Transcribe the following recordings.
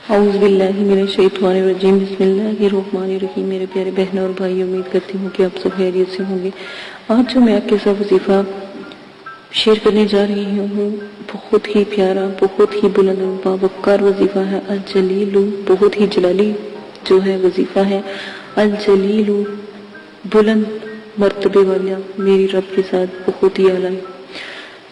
اعوذ باللہ من الشیطان الرجیم بسم اللہ الرحمن الرحیم۔ میرے پیارے بہنوں اور بھائی، امید کرتی ہوں کہ آپ سب خیریت سے ہوں گے۔ آج جو میں آپ کے ساتھ وظیفہ شیئر کرنے جا رہی ہوں بہت ہی پیارا، بہت ہی بلند و باوقار وظیفہ ہے۔ الجلیل، بہت ہی جلالی جو ہے وظیفہ ہے۔ الجلیل، بلند مرتبے والا میری رب کے ساتھ بہت ہی اعلیٰ،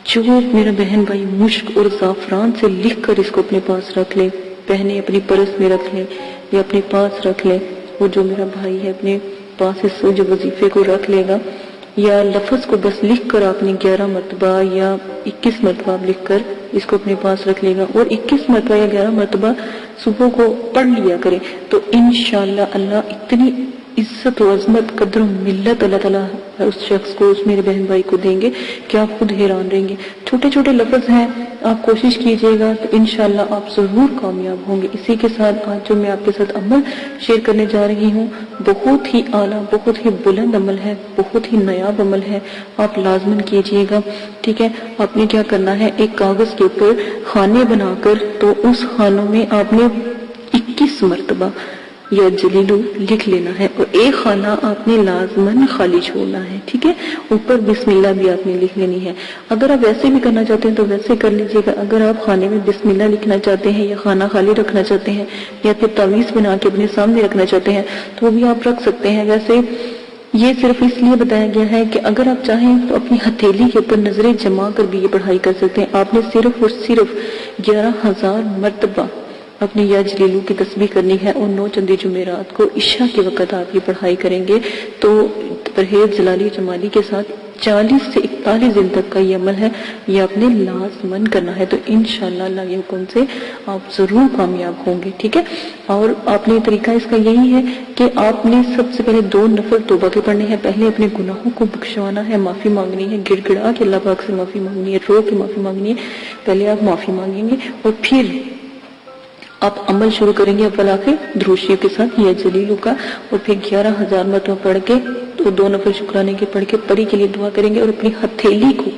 جو میرا بہن بھائی مشک اور زعفران سے لکھ کر اس کو اپنے پاس رکھ لے، پہنے اپنی پرس میں رکھ لے یا اپنے پاس رکھ لے، اور جو میرا بھائی ہے اپنے پاس اس جو وظیفے کو رکھ لے گا، یا لفظ کو بس لکھ کر آپ نے 11 مرتبہ یا 21 مرتبہ لکھ کر اس کو اپنے پاس رکھ لے گا، اور 21 مرتبہ یا 11 مرتبہ صبح کو پڑھ لیا کرے، تو انشاءاللہ اللہ اتنی عزت و عظمت، قدر و ملت اللہ تعالیٰ اس شخص کو، اس میرے بہن بھائی کو دیں گے کہ آپ خود حیران رہیں گے۔ چھوٹے چھوٹے لفظ ہیں، آپ کوشش کیجئے گا تو انشاءاللہ آپ ضرور کامیاب ہوں گے۔ اسی کے ساتھ آج جو میں آپ کے ساتھ عمل شیئر کرنے جا رہی ہوں بہت ہی اعلیٰ، بہت ہی بلند عمل ہے، بہت ہی نایاب عمل ہے، آپ لازماً کیجئے گا، ٹھیک ہے۔ آپ نے کیا کرنا ہے، ایک کاغذ کے اوپر خانے بنا کر، تو اس خانوں میں آپ نے 21 مرتبہ یا جلیلو لکھ لینا ہے، اور ایک خانہ آپ نے لازماً خالی چھوڑنا ہے، ٹھیک ہے۔ اوپر بسم اللہ بھی آپ نے لکھ لینی ہے۔ اگر آپ ویسے بھی کرنا چاہتے ہیں تو ویسے کر لیجئے گا، اگر آپ خانے میں بسم اللہ لکھنا چاہتے ہیں یا خانہ خالی رکھنا چاہتے ہیں یا پھر تعویذ بنا کے اپنے سامنے رکھنا چاہتے ہیں تو وہ بھی آپ رکھ سکتے ہیں۔ ویسے یہ صرف اس لیے بتایا گیا ہے کہ اگر آپ چاہیں تو اپنی ہتھیلی کے اوپر نظریں جما کر بھی یہ پڑھائی کر سکتے ہیں۔ آپ نے صرف اور صرف 11,000 مرتبہ اپنی یا جلیلو کی تسبیح کرنی ہے، اور 9 چندی جمعرات کو عشاء کے وقت آپ یہ پڑھائی کریں گے تو پرہیز جلالی جمالی کے ساتھ 40 سے 41 دن تک کا یہ عمل ہے، یہ آپ نے لازماً کرنا ہے، تو انشاءاللہ اللہ کے حکم سے آپ ضرور کامیاب ہوں گے، ٹھیک ہے۔ اور آپ نے طریقہ اس کا یہی ہے کہ آپ نے سب سے پہلے 2 نفل توبہ کے پڑھنے ہیں۔ پہلے اپنے گناہوں کو بخشوانا ہے، معافی مانگنی ہے، گڑ گڑا کے اللہ پاک سے معافی مانگنی ہے، رو کے معافی مانگنی ہے۔ پہلے آپ معافی مانگیں گے اور پھر آپ عمل شروع کریں گے اول آخر درود شریف کے ساتھ یا جلیلو کا، اور پھر 11,000 مرتبہ پڑھ کے تو 2 نفل شکرانے کے پڑھ کے پری کے لیے دعا کریں گے، اور اپنی ہتھیلی کو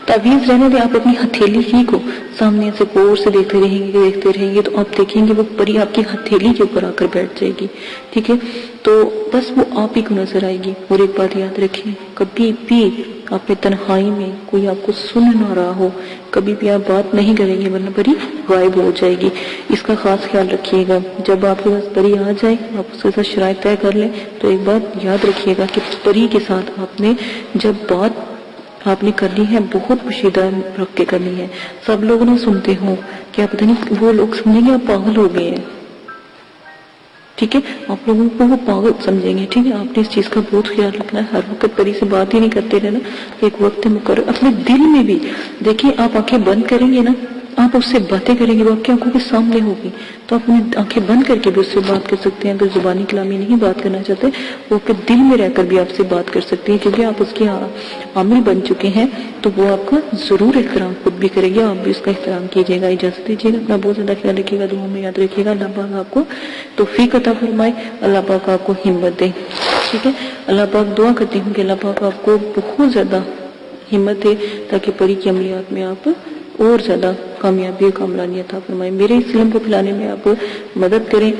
تعویذ رہنے دیں، آپ اپنی ہتھیلی ہی کو سامنے سے غور سے دیکھتے رہیں گے تو آپ دیکھیں گے وہ پری آپ کی ہتھیلی کے اوپر آ کر بیٹھ جائے گی، ٹھیک ہے۔ تو بس وہ آپ ہی کو نظر آئے گی۔ اور ایک بات یاد رکھیں، کبھی بھی آپ نے تنہائی میں کوئی آپ کو سن نہ رہا ہو، کبھی بھی آپ بات نہیں کریں گے ورنہ پری غائب ہو جائے گی، اس کا خاص خیال رکھیے گا۔ جب آپ کے پاس پری آ جائے، آپ اس کے ساتھ شرائط طے کر لیں، تو ایک بات یاد رکھیے گا کہ پری کے ساتھ آپ نے جب بات آپ نے کرنی ہے بہت پوشیدہ رکھ کے کرنی ہے، سب لوگ نہ سنتے ہوں کہ آپ پتہ نہیں، وہ لوگ سمجھیں گے آپ پاگل ہو گئے ہیں، ٹھیک ہے، آپ لوگوں کو وہ پاگل سمجھیں گے، ٹھیک ہے۔ آپ نے اس چیز کا بہت خیال رکھنا ہے، ہر وقت پری سے بات ہی نہیں کرتے رہنا، ایک وقت مقرر اپنے دل میں بھی دیکھیں، آپ آنکھیں بند کریں گے نا، آپ اس سے باتیں کریں گے، وہ آپ کی آنکھوں کے سامنے ہوگی، تو آپ اپنی آنکھیں بند کر کے بھی اس سے بات کر سکتے ہیں۔ اگر زبانی کلامی نہیں بات کرنا چاہتے، وہ آپ کے دل میں رہ کر بھی آپ سے بات کر سکتے ہیں، کیونکہ آپ اس کے عامل بن چکے ہیں، تو وہ آپ کا ضرور احترام خود بھی کرے گی، آپ بھی اس کا احترام کیجیے گا۔ اجازت دیجیے گا، اپنا بہت زیادہ خیال رکھیے گا، دعاؤں میں یاد رکھیے گا۔ اللہ پاک آپ کو توفیق عطا فرمائے، اللہ پاک آپ کو ہمت دے، ٹھیک ہے۔ اللہ پاک دعا کرتی ہوں کہ اللہ پاک آپ کو بہت زیادہ ہمت دے تاکہ پری کی عملیات میں آپ اور زیادہ کامیابی و کامرانی عطا فرمائے۔ میرے اس علم کو پھیلانے میں آپ مدد کریں،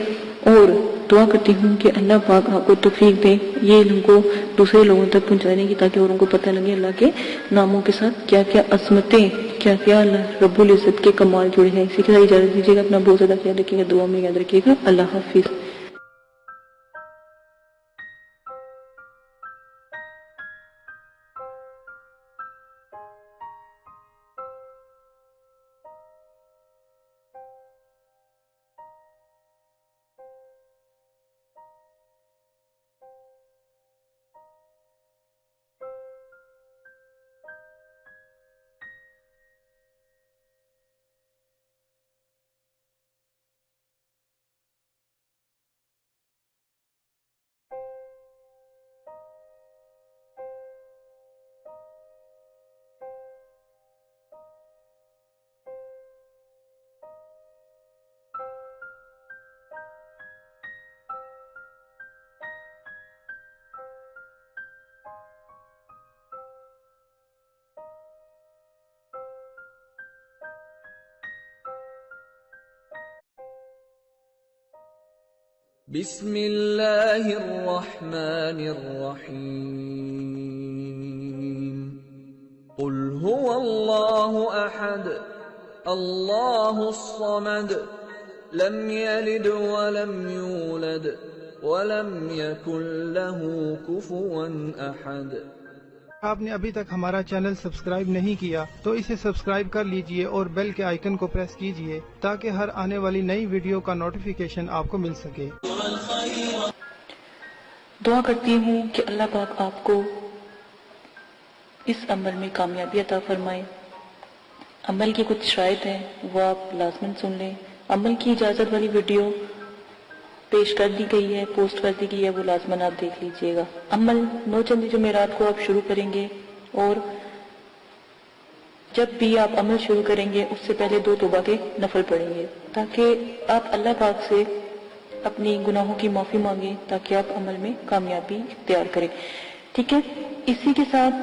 اور دعا کرتی ہوں کہ اللہ پاک آپ کو توفیق دے یہ علم کو دوسرے لوگوں تک پہنچانے کی، تاکہ اور ان کو پتہ لگے اللہ کے ناموں کے ساتھ کیا کیا عظمتیں، کیا کیا اللہ رب العزت کے کمال جڑے ہیں۔ اسی کے ساتھ اجازت دیجیے گا، اپنا بہت زیادہ خیال رکھیے گا، دعا میں یاد رکھیے گا۔ اللہ حافظ۔ بسم اللہ الرحمن الرحیم قل هو اللہ احد اللہ الصمد لم یلد ولم یولد ولم یکن له کفوا احد۔ آپ نے ابھی تک ہمارا چینل سبسکرائب نہیں کیا تو اسے سبسکرائب کر لیجئے اور بیل کے آئیکن کو پریس کیجئے تاکہ ہر آنے والی نئی ویڈیو کا نوٹیفیکیشن آپ کو مل سکے۔ دعا کرتی ہوں کہ اللہ پاک آپ کو اس عمل میں کامیابی عطا فرمائے۔ عمل کی کچھ شرائط ہیں وہ آپ لازماً سن لیں۔ عمل کی اجازت والی ویڈیو پیش کر دی گئی ہے، پوسٹ کر دی گئی ہے، وہ لازماً آپ دیکھ لیجئے گا۔ عمل 9 چندی جمعرات کو آپ شروع کریں گے اور جب بھی آپ عمل شروع کریں گے اس سے پہلے 2 توبہ کے نفل پڑھیں گے تاکہ آپ اللہ پاک سے اپنی گناہوں کی معافی مانگیں تاکہ آپ عمل میں کامیابی اختیار کریں، ٹھیک ہے۔ اسی کے ساتھ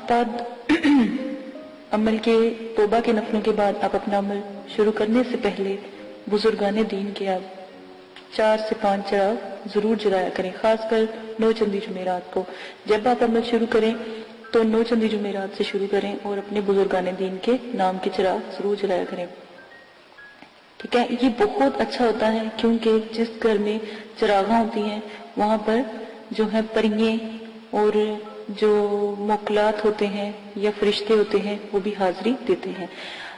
بعد عمل کے توبہ کے نفلوں کے بعد آپ اپنا عمل شروع کرنے سے پہلے بزرگان دین کے آپ 4 سے 5 چراغ ضرور جلایا کریں، خاص کر 9 چندی جمعرات کو۔ جب آپ عمل شروع کریں تو 9 چندی جمعرات سے شروع کریں اور اپنے بزرگان دین کے نام کے چراغ ضرور جلایا کریں، ٹھیک ہے۔ یہ بہت اچھا ہوتا ہے کیونکہ جس گھر میں چراغاں ہوتی ہیں وہاں پر جو ہے پریے اور جو موکلات ہوتے ہیں یا فرشتے ہوتے ہیں وہ بھی حاضری دیتے ہیں۔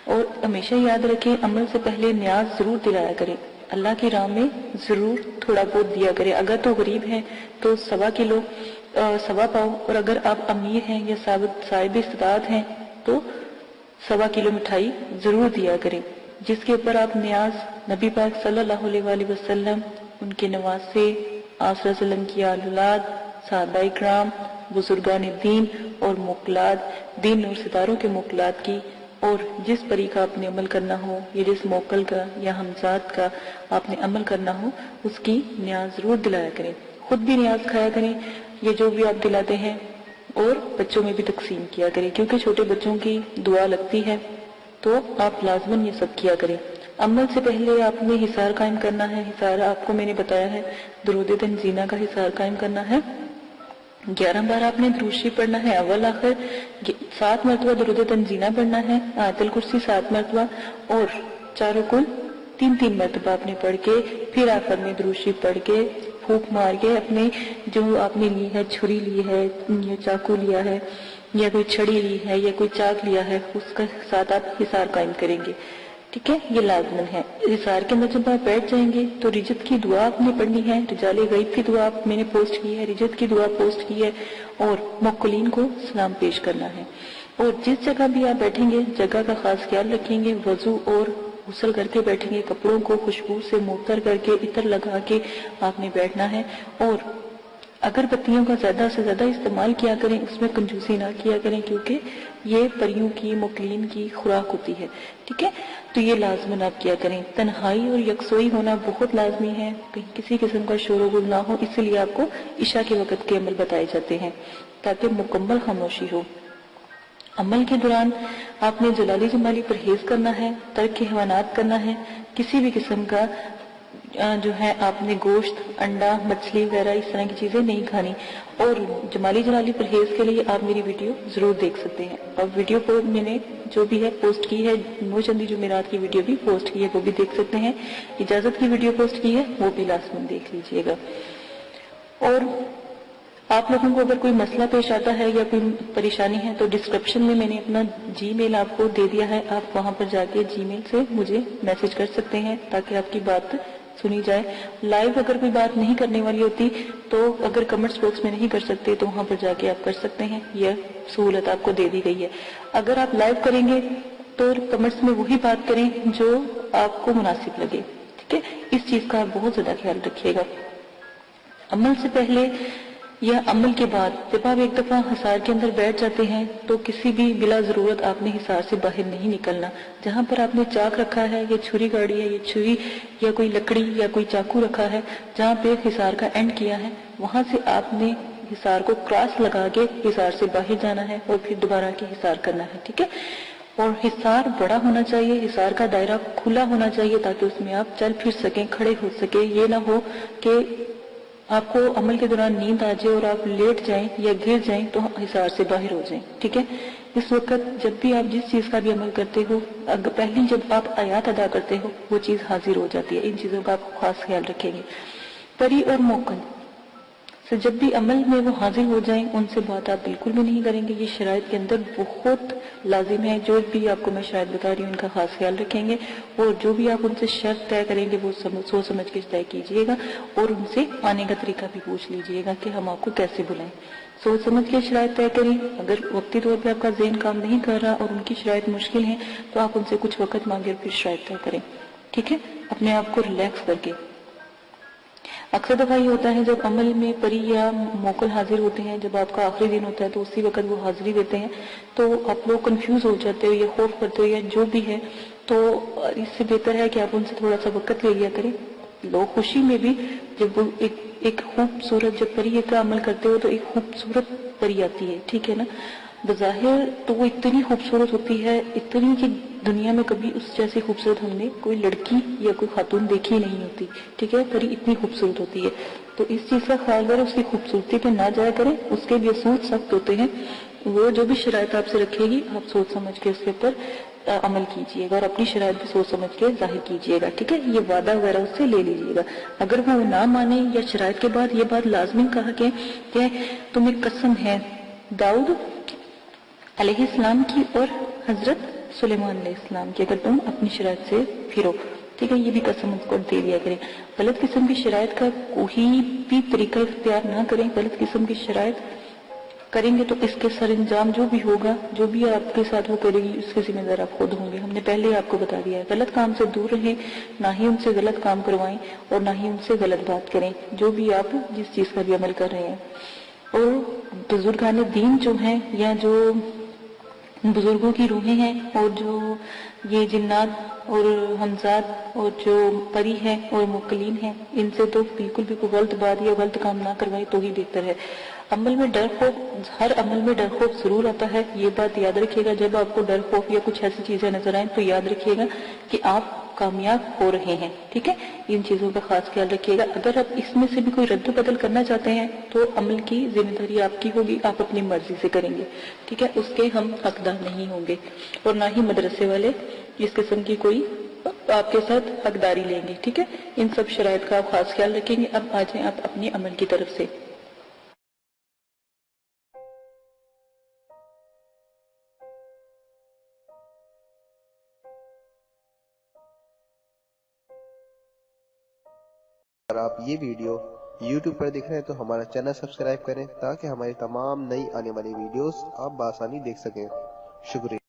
اور ہمیشہ یاد رکھیں عمل سے پہلے نیاز ضرور دلایا کریں، اللہ کی راہ میں ضرور تھوڑا بہت دیا کریں۔ اگر تو غریب ہیں تو 1.25 کلو 1.25 پاؤ، اور اگر آپ امیر ہیں یا صاحب استطاعت ہیں تو 1.25 کلو مٹھائی ضرور دیا کریں، جس کے اوپر آپ نیاز نبی پاک صلی اللہ علیہ وآلہ وسلم، ان کے نواسے، آپ صلی اللہ علیہ وسلم کی آل اولاد، صحابہ اکرام، بزرگان دین اور موکلات، دین اور ستاروں کے موکلات کی، اور جس پری کا آپ نے عمل کرنا ہو یا جس موکل کا یا ہمزاد کا آپ نے عمل کرنا ہو اس کی نیاز ضرور دلایا کریں۔ خود بھی نیاز کھایا کریں یہ جو بھی آپ دلاتے ہیں، اور بچوں میں بھی تقسیم کیا کریں کیونکہ چھوٹے بچوں کی دعا لگتی ہے، تو آپ لازماً یہ سب کیا کریں۔ عمل سے پہلے آپ نے حصار قائم کرنا ہے۔ حصار آپ کو میں نے بتایا ہے درود تنزینہ کا حصار قائم کرنا ہے۔ 11 بار آپ نے درود شریف پڑھنا ہے، اول آخر 7 مرتبہ درود تنزینہ پڑھنا ہے، آیت الکرسی 7 مرتبہ، اور چاروں کل 3 مرتبہ آپ نے پڑھ کے پھر آخر میں درود شریف پڑھ کے پھونک مار کے اپنے جو آپ نے لی ہے، چھری لی ہے یا چاقو لیا ہے یا کوئی چھڑی لی ہے یا کوئی چاک لیا ہے، اس کے ساتھ آپ حصار قائم کریں گے، ٹھیک ہے۔ یہ لازمن ہے۔ حصار کے اندر جب آپ بیٹھ جائیں گے تو رجت کی دعا آپ نے پڑھنی ہے، رجال غیب کی دعا میں نے پوسٹ کی ہے، رجت کی دعا پوسٹ کی ہے، اور موکلین کو سلام پیش کرنا ہے۔ اور جس جگہ بھی آپ بیٹھیں گے جگہ کا خاص خیال رکھیں گے، وضو اور غسل کر کے بیٹھیں گے، کپڑوں کو خوشبو سے معطر کر کے عطر لگا کے آپ نے بیٹھنا ہے، اور اگر بتیوں کا زیادہ سے زیادہ استعمال کیا کریں، اس میں کنجوسی نہ کیا کریں کیونکہ یہ پریوں کی موکلین کی خوراک ہوتی ہے، ٹھیک ہے۔ تو یہ لازماً آپ کیا کریں۔ تنہائی اور یکسوئی ہونا بہت لازمی ہے، کہیں کسی قسم کا شور و غل نہ ہو، اس لیے آپ کو عشاء کے وقت کے عمل بتائے جاتے ہیں تاکہ مکمل خاموشی ہو۔ عمل کے دوران آپ نے جلالی جمالی پرہیز کرنا ہے، ترک حیوانات کرنا ہے، کسی بھی قسم کا جو ہے آپ نے گوشت، انڈا، مچھلی وغیرہ اس طرح کی چیزیں نہیں کھانی، اور جمالی جلالی پرہیز کے لیے آپ میری ویڈیو ضرور دیکھ سکتے ہیں، اور ویڈیو کو میں نے جو بھی ہے پوسٹ کی ہے، 9 چندی جمعرات کی ویڈیو بھی پوسٹ کی ہے، وہ بھی دیکھ سکتے ہیں، اجازت کی ویڈیو پوسٹ کی ہے وہ بھی لازماً دیکھ لیجئے گا۔ اور آپ لوگوں کو اگر کوئی مسئلہ پیش آتا ہے یا کوئی پریشانی ہے تو ڈسکرپشن میں نے اپنا جی میل آپ کو دے دیا ہے، آپ وہاں پر جا کے جی میل سے مجھے میسج کر سکتے ہیں تاکہ آپ کی بات سنی جائے۔ لائیو اگر کوئی بات نہیں کرنے والی ہوتی تو اگر کمنٹس باکس میں نہیں کر سکتے تو وہاں پر جا کے آپ کر سکتے ہیں، یہ سہولت آپ کو دے دی گئی ہے۔ اگر آپ لائیو کریں گے تو کمنٹس میں وہی بات کریں جو آپ کو مناسب لگے، ٹھیک ہے۔ اس چیز کا آپ بہت زیادہ خیال رکھیے گا۔ عمل سے پہلے یا عمل کے بعد جب آپ ایک دفعہ حصار کے اندر بیٹھ جاتے ہیں تو کسی بھی بلا ضرورت آپ نے حصار سے باہر نہیں نکلنا۔ جہاں پر آپ نے چاک رکھا ہے یا چھری گاڑی ہے یا چھری یا کوئی لکڑی یا کوئی چاقو رکھا ہے، جہاں پہ حصار کا اینڈ کیا ہے وہاں سے آپ نے حصار کو کراس لگا کے حصار سے باہر جانا ہے اور پھر دوبارہ کے حصار کرنا ہے، ٹھیک ہے۔ اور حصار بڑا ہونا چاہیے، حصار کا دائرہ کھلا ہونا چاہیے تاکہ اس میں آپ چل پھر سکیں، کھڑے ہو سکیں. یہ نہ ہو کہ آپ کو عمل کے دوران نیند آ جائے اور آپ لیٹ جائیں یا گر جائیں تو حصار سے باہر ہو جائیں. ٹھیک ہے، اس وقت جب بھی آپ جس چیز کا بھی عمل کرتے ہو، پہلی جب آپ آیات ادا کرتے ہو وہ چیز حاضر ہو جاتی ہے. ان چیزوں کا آپ خاص خیال رکھیں گے. پری اور موکل سے جب بھی عمل میں وہ حاضر ہو جائیں ان سے بات آپ بالکل بھی نہیں کریں گے. یہ شرائط کے اندر بہت لازم ہے. جو بھی آپ کو میں شرائط بتا رہی ہوں ان کا خاص خیال رکھیں گے، اور جو بھی آپ ان سے شرط طے کریں گے وہ سوچ سمجھ کے طے کیجیے گا، اور ان سے آنے کا طریقہ بھی پوچھ لیجیے گا کہ ہم آپ کو کیسے بلائیں. سوچ سمجھ کے شرائط طے کریں. اگر وقتی طور پہ آپ کا ذہن کام نہیں کر رہا اور ان کی شرائط مشکل ہیں تو آپ ان سے کچھ وقت مانگے اور پھر شرائط طے کریں. ٹھیک ہے، اپنے آپ کو ریلیکس کر کے. اکثر دفعہ یہ ہوتا ہے جب عمل میں پری یا موکل حاضر ہوتے ہیں، جب آپ کا آخری دن ہوتا ہے تو اسی وقت وہ حاضری دیتے ہیں تو آپ لوگ کنفیوز ہو جاتے ہو یا خوف کرتے ہو یا جو بھی ہے. تو اس سے بہتر ہے کہ آپ ان سے تھوڑا سا وقت لے لیا کریں. لوگ خوشی میں بھی جب وہ ایک خوبصورت جب پری کا عمل کرتے ہو تو ایک خوبصورت پری آتی ہے. ٹھیک ہے نا، بظاہر تو وہ اتنی خوبصورت ہوتی ہے، اتنی کہ دنیا میں کبھی اس جیسی خوبصورت ہم نے کوئی لڑکی یا کوئی خاتون دیکھی نہیں ہوتی. ٹھیک ہے، پری اتنی خوبصورت ہوتی ہے. تو اس چیز کا خیال کریں، اس کی خوبصورتی پہ نہ جایا کریں. اس کے بھی اصول سخت ہوتے ہیں. وہ جو بھی شرائط آپ سے رکھے گی آپ سوچ سمجھ کے اس کے اوپر عمل کیجیے گا اور اپنی شرائط بھی سوچ سمجھ کے ظاہر کیجیے گا. ٹھیک ہے، یہ وعدہ وغیرہ اس سے لے لیجیے گا. اگر وہ نہ مانے یا شرائط کے بعد یہ بات لازمی کہا کہ تمہیں قسم ہے داؤد علیہ السلام کی اور حضرت سلیمان علیہ السلام کی، اگر تم اپنی شرائط سے پھرو. ٹھیک ہے، یہ بھی قسم اس کو دے دیا کریں. غلط قسم کی شرائط کا کوئی بھی طریقہ اختیار نہ کریں. غلط قسم کی شرائط کریں گے تو اس کے سر انجام جو بھی ہوگا، جو بھی آپ کے ساتھ وہ کرے گی اس کے ذمہ دار آپ خود ہوں گے. ہم نے پہلے آپ کو بتا دیا ہے. غلط کام سے دور رہیں، نہ ہی ان سے غلط کام کروائیں اور نہ ہی ان سے غلط بات کریں جو بھی آپ جس چیز کا بھی عمل کر رہے ہیں. اور بزرگان دین جو ہیں یا جو بزرگوں کی روحیں ہیں اور جو یہ جنات اور حمزات اور جو پری ہیں اور موکلین ہیں، ان سے تو بالکل بھی کوئی غلط بات یا غلط کام نہ کروائیں تو ہی بہتر ہے. عمل میں ڈر خوف، ہر عمل میں ڈر خوف ضرور آتا ہے. یہ بات یاد رکھیے گا. جب آپ کو ڈر خوف یا کچھ ایسی چیزیں نظر آئیں تو یاد رکھیے گا کہ آپ کامیاب ہو رہے ہیں. ٹھیک ہے، ان چیزوں کا خاص خیال رکھیے گا. اگر آپ اس میں سے بھی کوئی رد و بدل کرنا چاہتے ہیں تو عمل کی ذمہ داری آپ کی ہوگی، آپ اپنی مرضی سے کریں گے. ٹھیک ہے، اس کے ہم حقدار نہیں ہوں گے اور نہ ہی مدرسے والے اس قسم کی کوئی آپ کے ساتھ حقداری لیں گے. ٹھیک ہے، ان سب شرائط کا آپ خاص خیال رکھیں گے. اب آ جائیں آپ اپنے عمل کی طرف سے. اگر آپ یہ ویڈیو YouTube پر دیکھ رہے ہیں تو ہمارا چینل سبسکرائب کریں تاکہ ہماری تمام نئی آنے والی ویڈیوز آپ بآسانی دیکھ سکیں. شکریہ.